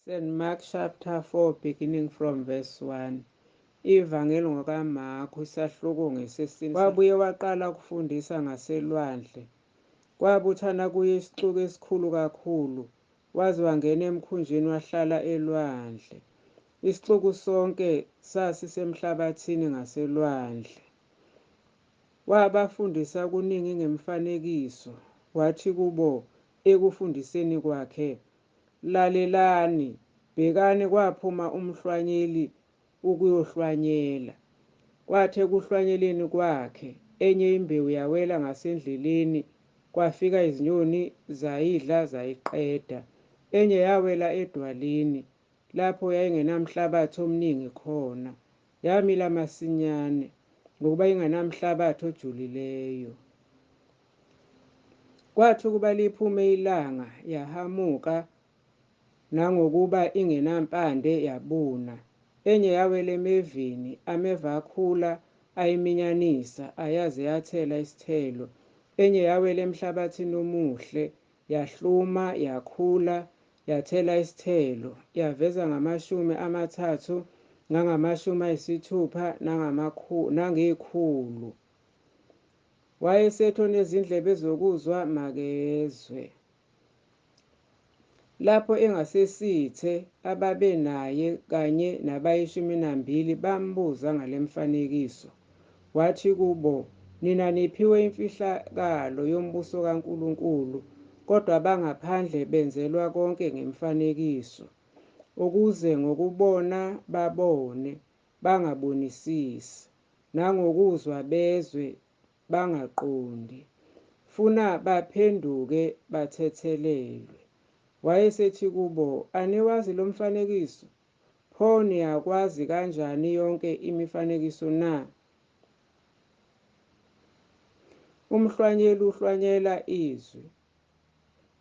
St. Mark chapter 4 beginning from verse 1. Ivangeli ngokaMarku isahluko ngesesine. Wabuye waqala ukufundisa ngaselwandle. Kwabuthana kuye isixuku esikhulu kakhulu, waze wangena emkhunjini wahlala elwandle. Isixuku sonke sasisemhlabathini ngaselwandle. Wabafundisa kuningi ngemifanekiso, wathi kubo ekufundiseni kwakhe, "Lalelani, bhekani, kwaphuma umhlwanyeli ukuyohlwanyela. Kwathi ekuhlwanyeleni kwakhe, enye imbewu yawela ngasendleleni, kwafika izinyoni zayidla zayiqeda. Enye yawela edwaleni, lapho yayingenamhlabathi omningi khona, yamila masinyane, ngokuba ingenamhlabathi ojulileyo. Kwathi ukuba liphume ilanga, yahamuka, nangokuba ingenampande yabuna. Enye yawela emeveni, ameva akhula, ayiminyanisa, ayaze yathela isithelo. Enye yawela emhlabathini omuhle, yahluma, yakhula, yathela isithelo, yaveza 30, 60, nangekhulu." Wayesethi onezindlebe zokuzwa makezwe. Lapho engasesithe, ababenaye kanye nabayi12 bambuza ngale mfanekiso. Wathi kubo, "Nina niphiwe imfihlakalo yombuso kaNkulunkulu, kodwa abangaphandle benzelwa konke ngemifanekiso, ukuze ngokubona babone, bangabonisisi, nangokuzwa bezwe, bangaqondi, funa baphenduke bathethelelwe." Wayesethi kubo, "Aniwazi lo mfanekiso? Pho niyakwazi kanjani yonke imifanekiso na? Umhlwanyeli uhlwanyela izwi.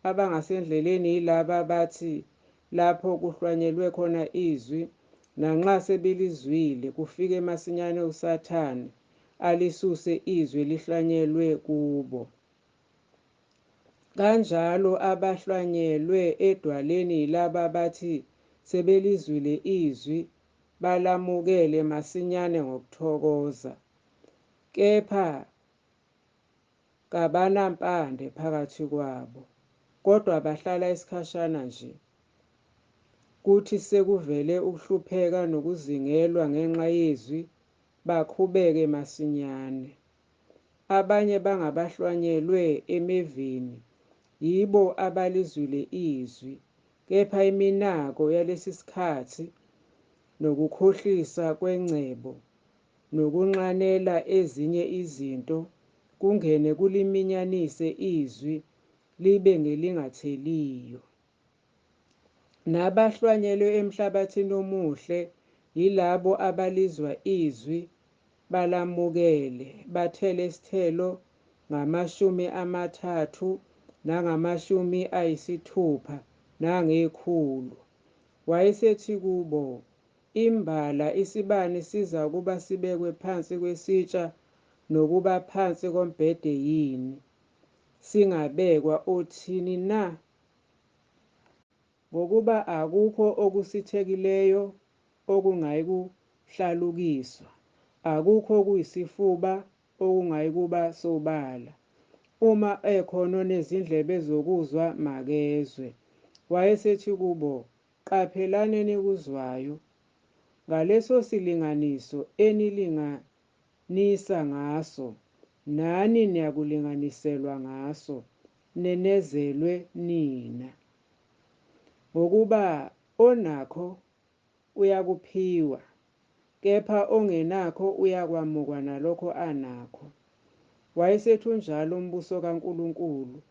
Abangasendleleni yilaba bathi lapho kuhlwanyelwe khona izwi, nanxa sebelizwile, kufike masinyane uSathane, alisuse izwi elihlwanyelwe kubo. Kanjalo abahlwanyelwe edwaleni yilaba bathi sebelizwile izwi, balamukele masinyane ngokuthokoza, kepha kabanampande phakathi kwabo, kodwa bahlala isikhashana nje. Kuthi sekuvele ukuhlupheka nokuzingelwa ngenxa yezwi, bakhubeke masinyane. Abanye bangabahlwanyelwe emeveni, yibo abalizwile izwi, kepha iminako yalesi sikhathi, nokukhohlisa kwengcebo, nokunxanela ezinye izinto, kungene kuliminyanise izwi, libe ngelingatheliyo. Nabahlwanyelwe emhlabathini omuhle, yilabo abalizwa izwi, balamukele, bathele isithelo 30, 60, nangekhulu. Wayesethi kubo, "Imbala isibane siza kuba sibekwe phansi kwesitsha, nokuba phansi kombhede yini, singabekwa othini na? Ngokuba akukho okusithekileyo okungayikuhlalukiswa, akukho okuyisifuba okungayikuba sobala. Uma ekhona onezindlebe zokuzwa makezwe." Wayesethi kubo, "Qaphelani enikuzwayo. Ngaleso silinganiso enilinganisa ngaso, nani niyakulinganiselwa ngaso, nenezelwe nina. Ngokuba onakho uyakuphiwa, kepha ongenakho uyakwamukwa nalokho anakho." Wayesethi unjalo umbuso kaNkulunkulu,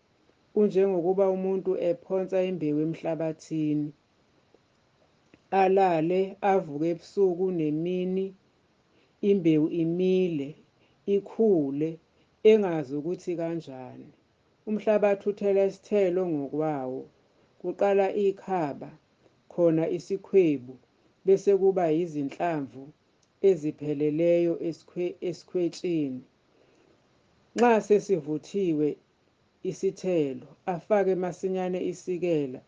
unjengokuba umuntu ephonsa imbewu emhlabathini, alale, avuke ebusuku nemini, imbewu imile, ikhule, engazi ukuthi kanjani. Umhlabathi uthela isithelo ngokwawo, kuqala ikhaba, khona isikhwebu, bese kuba yizinhlamvu ezipheleleyo esikhwetshini. Nxa sesivuthiwe isithelo, afake masinyane isikela,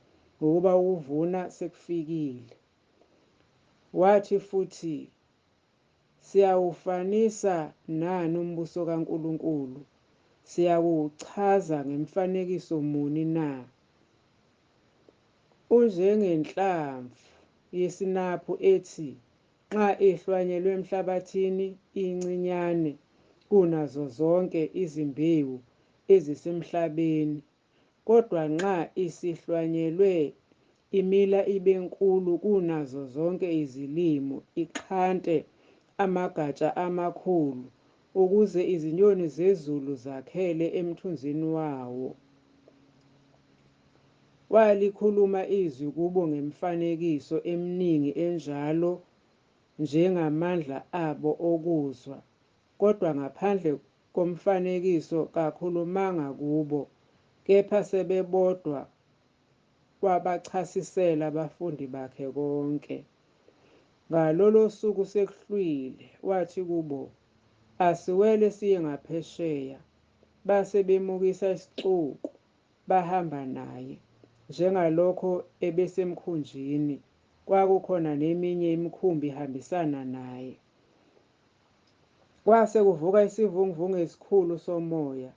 ngokuba ukuvuna sekufikile. Wathi futhi, siyawufanisa nani umbuso kaNkulunkulu? Siyakuchaza ngemfanekiso muni na? Unjengenhlamvu yesinaphu ethi nxa ehlwanyelwe emhlabathini incinyane kunazo zonke izimbewu ezisemhlabeni, kodwa nxa isihlwanyelwe imila ibe nkulu kunazo zonke izilimo, iqhante amagatsha amakhulu, ukuze izinyoni zezulu zakhele emthunzini wawo. Walikhuluma izwi kubo ngemifanekiso eminingi enjalo njengamandla abo okuzwa, kodwa ngaphandle komfanekiso kakhulumanga kubo, kepha sebebodwa wabachasisela abafundi bakhe konke. Ngalolo suku sekuhlwile, wathi kubo, asiwele siye ngaphesheya. Base bemukisa isixuku, bahamba naye. Njengalokho ebesemkhunjini, kwakukhona neminye imikhumbi ihambisana naye. Kwase kuvuka isivunguvungu esikhulu somoya,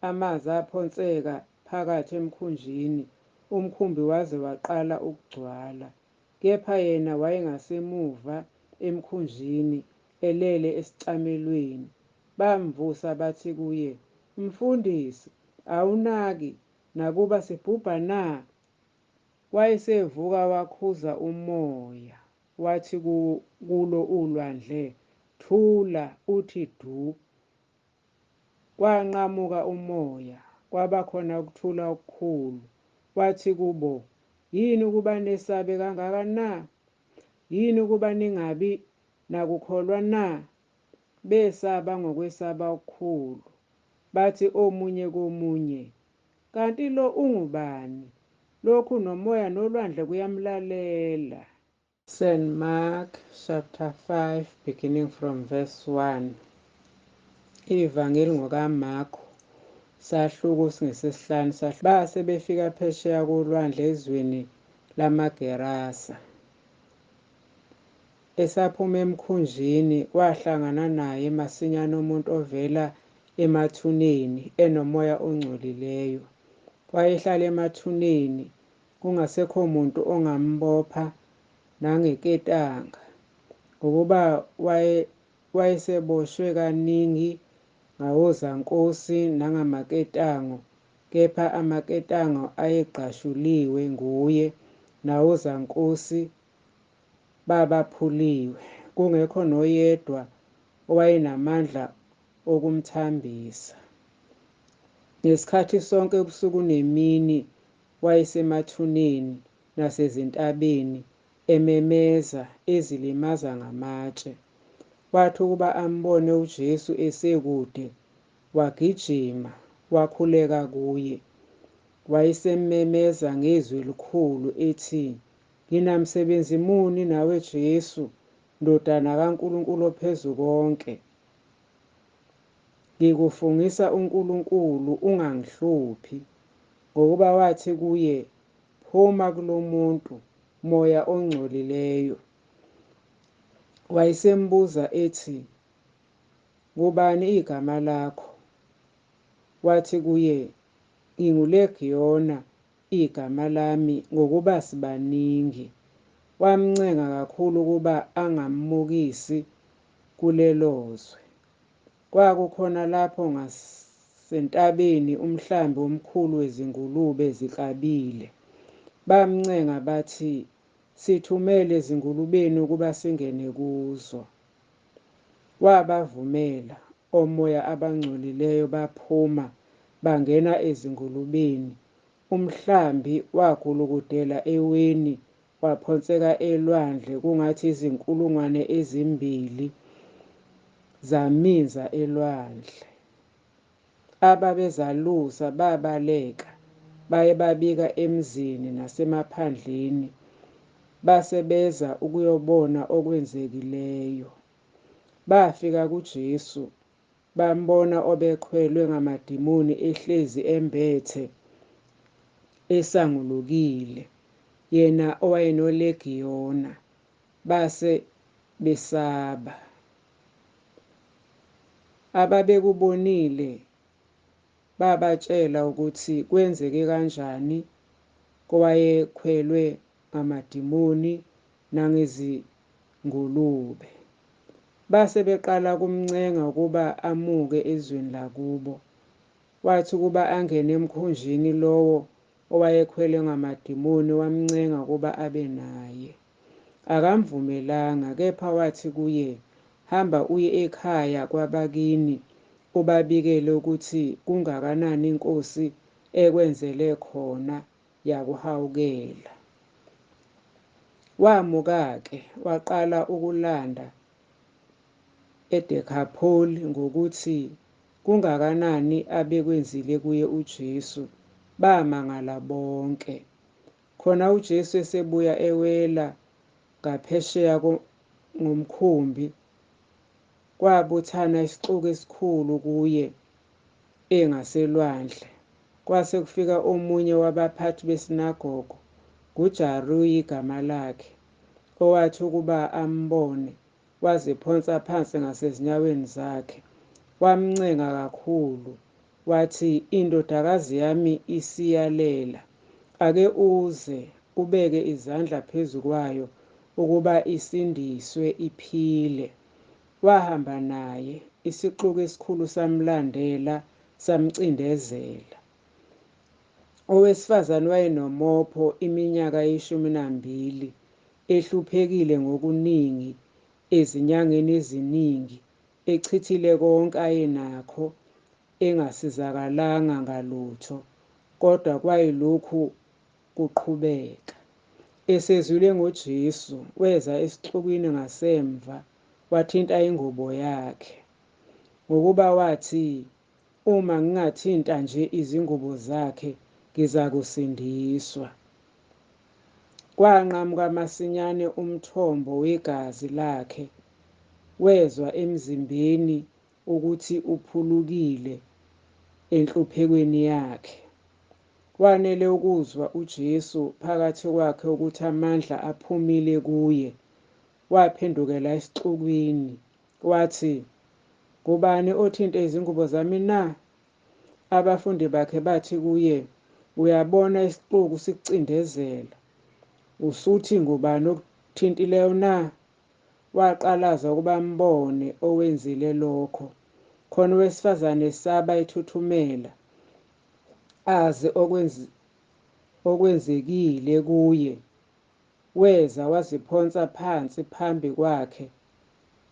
amanzi aphonseka phakathi emkhunjini, umkhumbi waze waqala ukugcwala, kepha yena wayengasemuva emkhunjini, elele esicamelweni. Bamvusa bathi kuye, Mfundisi, awunaki nakuba sibhubha na? Wayesevuka wakhuza umoya, wathi kulo ulwandle, thula, uthi du. Kwanqamuka umoya, kwabakhona ukuthula okukhulu. Wathi kubo, yini ukuba nesabe kangaka na? Yini ukuba ningabi nakukholwa na? Besaba ngokwesaba okukhulu. Bathi omunye komunye, kanti lo ungubani? Lokhu nomoya nolwandle kuyamlalela. St. Mark chapter 5 beginning from verse 1. Ivangeli ngokaMarko sahluko singesesihlanu. Base befika phesheya kolwandle ezweni lamaGerasa. Esaphuma emkhunjini wahlangana naye masinyane umuntu ovela emathuneni enomoya ongcolileyo. Wayehlala emathuneni, kungasekho muntu ongambopha nangeketanga, ngokuba wayeseboshwe kaningi ngawozankosi nangamaketango, kepha amaketango ayegqashuliwe nguye, nawozankosi babaphuliwe, kungekho noyedwa owayenamandla okumthambisa. Ngesikhathi sonke ubusuku nemini wayesemathuneni nasezintabeni, ememeza, ezilimaza ngamatshe. Kwathi ukuba ambone uJesu esekude, wagijima, wakhuleka kuye. Wayesemmemeza ngezwi elikhulu ethi, nginamsebenzi muni nawe Jesu, Ndodana kaNkulunkulu ophezukonke? Ngikufungisa uNkulunkulu, ungangihluphi. Ngokuba wathi kuye, phuma kulo muntu, moya ongcolileyo. Wayesembuza ethi, ngubani igama lakho? Wathi kuye, nginguLegiyona igama lami, ngokuba sibaningi. Wamncenga kakhulu ukuba angammukisi kulelozwe. Kwakukhona lapho ngasentabeni umhlambi omkhulu wezingulube ziklabile. Bamncenga bathi, sithumele ezingulubeni ukuba singene kuzo. Wabavumela, omoya abangcolileyo baphuma, bangena ezingulubeni. Umhlambi wagulukudela eweni, waphonseka elwandle, kungathi izinkulungwane ezimbili zaminza elwandle. Ababezalusa babaleka, bayebabika emzini nasemaphandleni, basebeza ukuyobona okwenzekileyo. Bafika kuJesu, bambona obekhwelwe ngamadimoni ehlezi embethe, esangulukile. yena owayenolegiyona, base besaba. Ababekubonile babatshela ukuthi kwenzeke kanjani kowayekhwelwe ngamadimoni nangezingulube. Base beqala kumncenga ukuba amuke ezweni lakubo. Wathi ukuba angene emkhunjini lowo owayekhwelwe ngamadimoni wamncenga ukuba abe naye. Akamvumelanga, kepha wathi kuye, "Hamba uye ekhaya kwabakini ubabikele ukuthi kungakanani inkosi ekwenzele khona yakuhawukela." Wamuka-ke waqala ukulanda eDecapholi ngokuthi kungakanani abekwenzile kuye uJesu. Bamangala bonke. Khona uJesu esebuya ewela ngaphesheya ngomkhumbi, kwabuthana isixuku esikhulu kuye engaselwandle. Kwase kufika omunye wabaphathi besinagogu, nguJayirusi igama lakhe, owathi ukuba ambone waziphonsa phansi ngasezinyaweni zakhe, wamncenga kakhulu, wathi, "Indodakazi yami isiyalela. Ake uze ubeke izandla phezu kwayo ukuba isindiswe iphile." Wahamba naye, isixuku esikhulu samlandela samcindezela. Owesifazane wayenomopho iminyaka 12, ehluphekile ngokuningi ezinyangeni eziningi, echithile konke ayenakho, engasizakalanga ngalutho, kodwa kwayilokhu kuqhubeka. Esezwile ngoJesu, weza esixukwini ngasemva, wathinta ingubo yakhe, ngokuba wathi, "Uma ngingathinta nje izingubo zakhe, ngizakusindiswa." Kwanqamuka masinyane umthombo wegazi lakhe, wezwa emzimbeni ukuthi uphulukile enhluphekweni yakhe. Wanele ukuzwa uJesu phakathi kwakhe ukuthi amandla aphumile kuye. Waphendukela esixukwini, wathi, "Ngubani othinte izingubo zami na?" Abafundi bakhe bathi kuye, "Uyabona isixuku sikucindezela. Usuthi ngubani okuthintileyo na?" Waqalaza ukuba ambone owenzile lokho. Khona owesifazane esaba ethuthumela aze okwenzekile kuye. Weza waziphonsa phansi phambi kwakhe,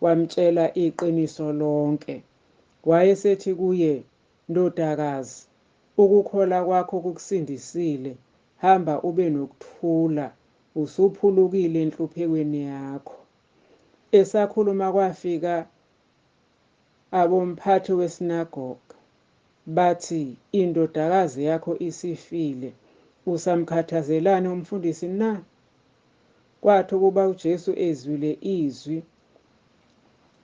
wamtshela iqiniso lonke. Wayesethi kuye, "Ndodakazi, ukukholwa kwakho kukusindisile. Hamba ube nokuthula, usuphulukile enhluphekweni yakho." Esakhuluma kwafika abomphathi wesinagoga, bathi, "Indodakazi yakho isifile. Usamkhathazelani umfundisi na?" Kwathi ukuba uJesu ezwile izwi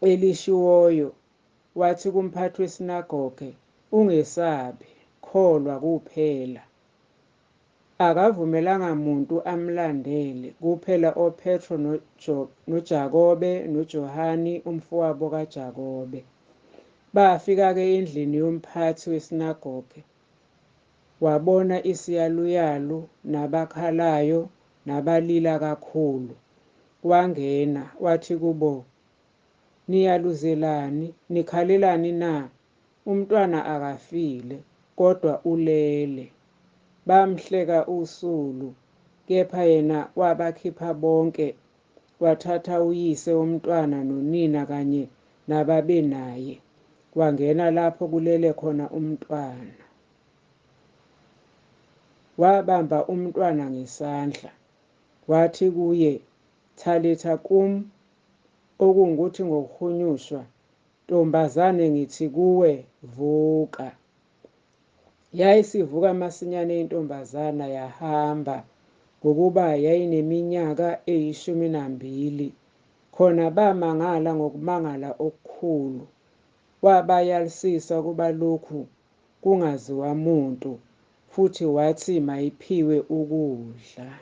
elishiwoyo, wathi kumphathi wesinagoge, "Ungesabi, kholwa kuphela." Akavumelanga muntu amlandele, kuphela oPetro noJakobe noJohane umfowabo kaJakobe. Bafika-ke endlini yomphathi wesinagoge, wabona isiyaluyalu nabakhalayo nabalila kakhulu. Wangena, wathi kubo, "Niyaluzelani? Nikhalelani na? Umntwana akafile, kodwa ulele." Bamhleka usulu, kepha yena wabakhipha bonke, wathatha uyise womntwana nonina kanye nababenaye, wangena lapho kulele khona umntwana. Wabamba umntwana ngesandla, wathi kuye, "Thalitha kum," okungukuthi ngokuhunyushwa, "Ntombazane ngithi kuwe, vuka." Yayisivuka masinyane intombazana yahamba, ngokuba yayineminyaka 12. Khona bamangala ngokumangala okukhulu. Wabayalisisa ukuba lokhu kungaziwa muntu, futhi wathi mayiphiwe ukudla.